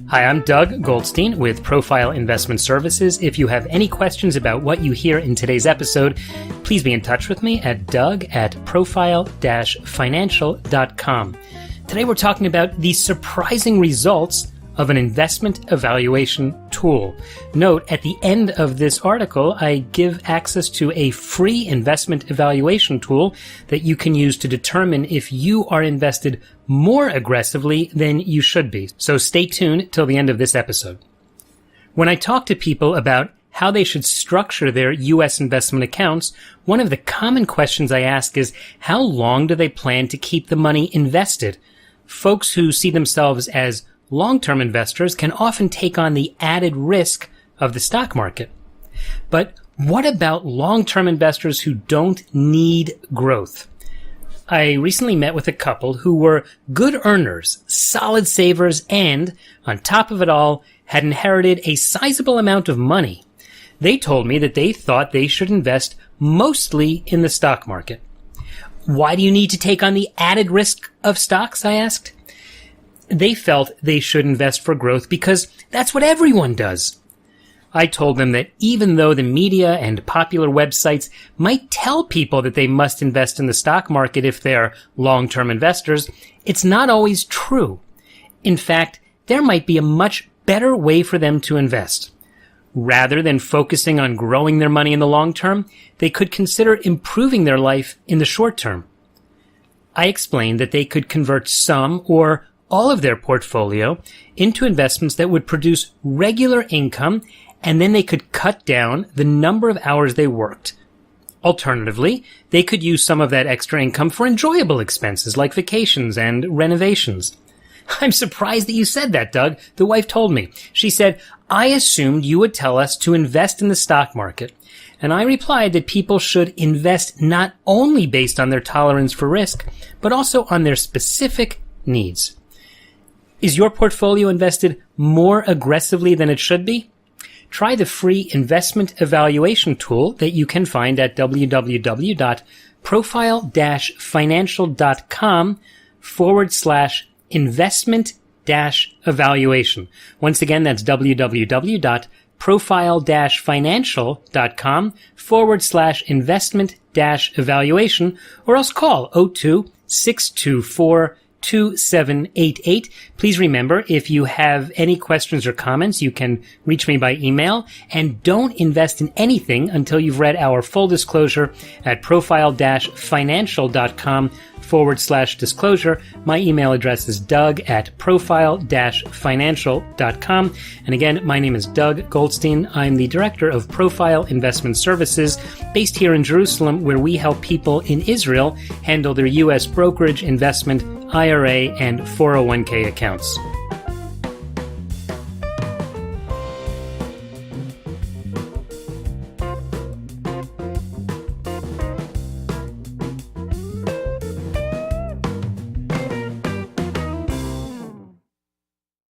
Hi, I'm Doug Goldstein with Profile Investment Services. If you have any questions about what you hear in today's episode, please be in touch with me at doug@profile-financial.com. Today we're talking about the surprising results of an investment evaluation tool. Note, at the end of this article, I give access to a free investment evaluation tool that you can use to determine if you are invested more aggressively than you should be. So stay tuned till the end of this episode. When I talk to people about how they should structure their U.S. investment accounts, one of the common questions I ask is, how long do they plan to keep the money invested? Folks who see themselves as long-term investors can often take on the added risk of the stock market. But what about long-term investors who don't need growth? I recently met with a couple who were good earners, solid savers, and, on top of it all, had inherited a sizable amount of money. They told me that they thought they should invest mostly in the stock market. Why do you need to take on the added risk of stocks? I asked. They felt they should invest for growth because that's what everyone does. I told them that even though the media and popular websites might tell people that they must invest in the stock market if they're long-term investors, it's not always true. In fact, there might be a much better way for them to invest. Rather than focusing on growing their money in the long term, they could consider improving their life in the short term. I explained that they could convert some or all of their portfolio into investments that would produce regular income, and then they could cut down the number of hours they worked. Alternatively, they could use some of that extra income for enjoyable expenses like vacations and renovations. I'm surprised that you said that, Doug, the wife told me. She said, I assumed you would tell us to invest in the stock market. And I replied that people should invest not only based on their tolerance for risk, but also on their specific needs. Is your portfolio invested more aggressively than it should be? Try the free investment evaluation tool that you can find at www.profile-financial.com/investment-evaluation. Once again, that's www.profile-financial.com/investment-evaluation, or else call 02-624-2788. Please remember, if you have any questions or comments, you can reach me by email, and don't invest in anything until you've read our full disclosure at profile-financial.com/disclosure. My email address is doug@profile-financial.com. And again, my name is Doug Goldstein. I'm the director of Profile Investment Services based here in Jerusalem, where we help people in Israel handle their U.S. brokerage, investment, IRA, and 401k accounts.